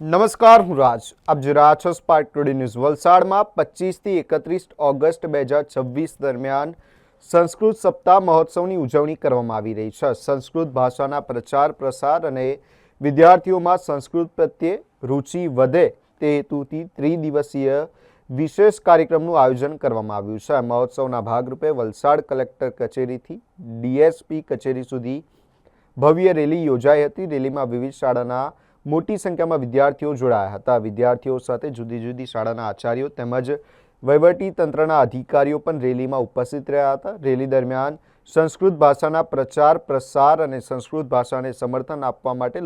નમસ્કાર, હું રાજ. આપ જોઈ રહ્યા છો સ્પાર્ક ટુડે ન્યૂઝ. વલસાડમાં 25થી 31 ઓગસ્ટ 2026 દરમિયાન સંસ્કૃત સપ્તાહ મહોત્સવની ઉજવણી કરવામાં આવી રહી છે. સંસ્કૃત ભાષાના પ્રચાર પ્રસાર અને વિદ્યાર્થીઓમાં સંસ્કૃત પ્રત્યે રુચિ વધે તે હેતુથી ત્રિદિવસીય વિશેષ કાર્યક્રમનું આયોજન કરવામાં આવ્યું છે. મહોત્સવના ભાગરૂપે વલસાડ કલેક્ટર કચેરીથી ડીએસપી કચેરી સુધી ભવ્ય રેલી યોજાઈ હતી. રેલીમાં વિવિધ શાળાના મોટી સંખ્યામાં વિદ્યાર્થીઓ જોડાયા હતા. વિદ્યાર્થીઓ સાથે જુદી જુદી શાળાના આચાર્યો તેમજ વહીવટી તંત્રના અધિકારીઓ પણ રેલીમાં ઉપસ્થિત રહ્યા હતા. રેલી દરમિયાન સંસ્કૃત ભાષાના પ્રચાર પ્રસાર અને સંસ્કૃત ભાષાને સમર્થન આપવા માટે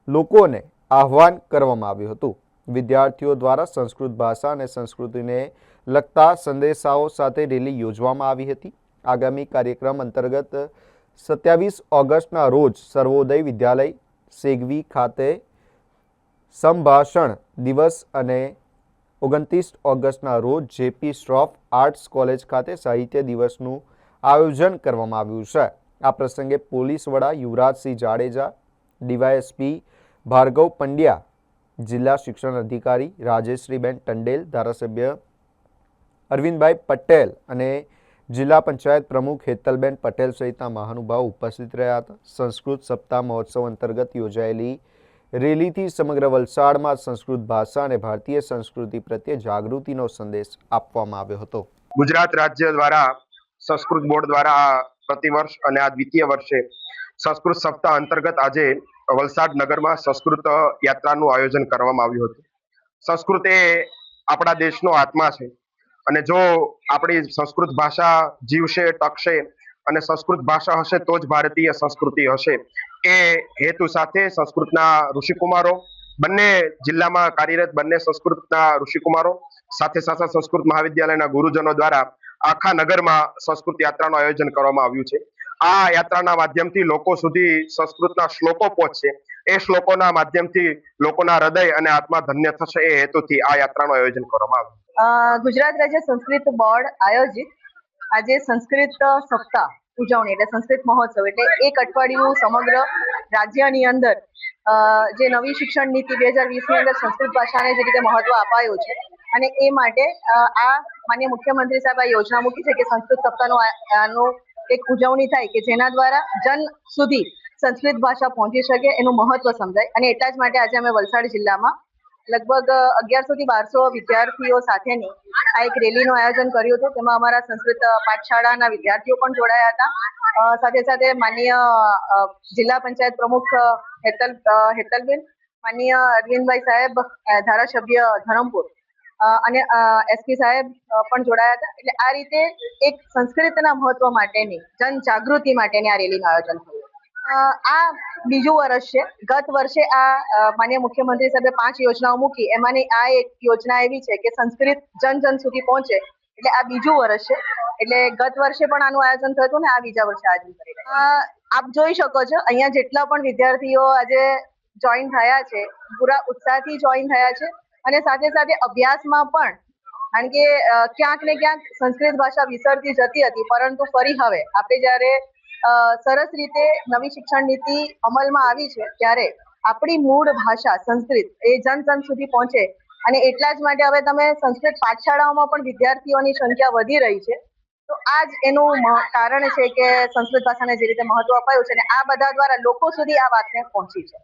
લોકોને આહ્વાન કરવામાં આવ્યું હતું. વિદ્યાર્થીઓ દ્વારા સંસ્કૃત ભાષા અને સંસ્કૃતિને લગતા સંદેશાઓ સાથે રેલી યોજવામાં આવી હતી. આગામી કાર્યક્રમ અંતર્ગત 27 ઓગસ્ટના રોજ સર્વોદય વિદ્યાલય સેગવી ખાતે સંભાષણ દિવસ અને 29 ઓગસ્ટના રોજ જેપી શ્રોફ આર્ટ્સ કોલેજ ખાતે સાહિત્ય દિવસનું આયોજન કરવામાં આવ્યું છે. આ પ્રસંગે પોલીસ વડા યુવરાજસિંહ જાડેજા, ડીવાયએસપી ભાર્ગવ પંડ્યા, જિલ્લા શિક્ષણ અધિકારી રાજેશ્રીબેન ટંડેલ, ધારાસભ્ય અરવિંદભાઈ પટેલ અને જિલ્લા પંચાયત પ્રમુખ હેતલબેન પટેલ સહિતના મહાનુભાવો ઉપસ્થિત રહ્યા હતા. સંસ્કૃત સપ્તાહ મહોત્સવ અંતર્ગત યોજાયેલી રેલીથી સમગ્ર વલસાડમાં સંસ્કૃત ભાષા અને ભારતીય સંસ્કૃતિ પ્રત્યે જાગૃતિનો સંદેશ આપવામાં આવ્યો હતો. ગુજરાત રાજ્ય દ્વારા સંસ્કૃત બોર્ડ દ્વારા પ્રતિવર્ષ અને આ દ્વિતીય વર્ષે સંસ્કૃત સપ્તાહ અંતર્ગત આજે વલસાડ નગરમાં સંસ્કૃત યાત્રાનું આયોજન કરવામાં આવ્યું હતું. સંસ્કૃત એ આપણા દેશનો આત્મા છે અને જો આપણી સંસ્કૃત ભાષા જીવશે, ટકશે અને સંસ્કૃત ભાષા હશે તો જ ભારતીય સંસ્કૃતિ હશે. એ હેતુ સાથે સંસ્કૃતના ઋષિકુમારો, બંને જિલ્લામાં કાર્યરત બંને સંસ્કૃતના ઋષિકુમારો સાથે સાથે સંસ્કૃત મહાવિદ્યાલયના ગુરુજનો દ્વારા આખા નગરમાં સંસ્કૃત યાત્રાનું આયોજન કરવામાં આવ્યું છે. આ યાત્રાના માધ્યમથી લોકો સુધી સંસ્કૃતના શ્લોકો પહોંચશે. એ શ્લોકોના માધ્યમથી લોકોના હૃદય અને આત્મા ધન્ય થશે. એ હેતુથી આ યાત્રાનું આયોજન કરવામાં આવ્યું. ગુજરાત રાજ્ય સંસ્કૃત બોર્ડ આયોજિત આજે સંસ્કૃત સપ્તાહ ઉજવણી એટલે સંસ્કૃત મહોત્સવ એટલે એક અઠવાડિયું સમગ્ર રાજ્યની અંદર જે નવી શિક્ષણ નીતિ 2020ની અંદર સંસ્કૃત ભાષાને જે રીતે મહત્વ અપાયું છે અને એ માટે આ માનનીય મુખ્યમંત્રી સાહેબ આ યોજના મૂકી છે કે સંસ્કૃત સપ્તાહનું એક ઉજવણી થાય કે જેના દ્વારા જન સુધી સંસ્કૃત ભાષા પહોંચી શકે, એનું મહત્વ સમજાય. અને એટલા જ માટે આજે અમે વલસાડ જિલ્લામાં લગભગ 1100 થી 1200 વિદ્યાર્થીઓ સાથેની આ એક રેલીનું આયોજન કર્યું હતું. તેમાં અમારા સંસ્કૃત પાઠશાળાના વિદ્યાર્થીઓ પણ જોડાયા હતા. સાથે સાથે માનનીય જિલ્લા પંચાયત પ્રમુખ હેતલબેન, માનનીય અરવિંદભાઈ સાહેબ, ધારાસભ્ય ધરમપુર અને એસપી સાહેબ પણ જોડાયા હતા. એટલે આ રીતે એક સંસ્કૃતના મહત્વ માટેની જન જાગૃતિ માટેની આ રેલીનું આયોજન થયું. આ બીજું વર્ષ છે. ગત વર્ષે આ માનનીય મુખ્યમંત્રી સાહેબે 5 યોજનાઓ મૂકી, એમાંની આ એક યોજના એવી છે કે સંસ્કૃત જન જન સુધી પહોંચે. એટલે આ બીજું વર્ષ છે. એટલે ગત વર્ષે પણ આનું આયોજન થયું હતું ને આ બીજા વર્ષે આયોજન કરી રહ્યા. આપ જોઈ શકો છો અહીંયા જેટલા પણ વિદ્યાર્થીઓ આજે જોઈન થયા છે, પૂરા ઉત્સાહથી જોઈન થયા છે અને સાથે સાથે અભ્યાસમાં પણ, કારણ કે ક્યાંક ને ક્યાંક સંસ્કૃત ભાષા વિસરતી જતી હતી, પરંતુ ફરી હવે આપણે જ્યારે સરસ રીતે નવી શિક્ષણ નીતિ અમલમાં આવી છે ત્યારે આપણી મૂળ ભાષા સંસ્કૃત એ જન જન સુધી પહોંચે અને એટલા જ માટે હવે તમે સંસ્કૃત પાઠશાળાઓમાં પણ વિદ્યાર્થીઓની સંખ્યા વધી રહી છે. તો આ જ એનું કારણ છે કે સંસ્કૃત ભાષાને જે રીતે મહત્વ અપાયું છે અને આ બધા દ્વારા લોકો સુધી આ વાતને પહોંચી છે.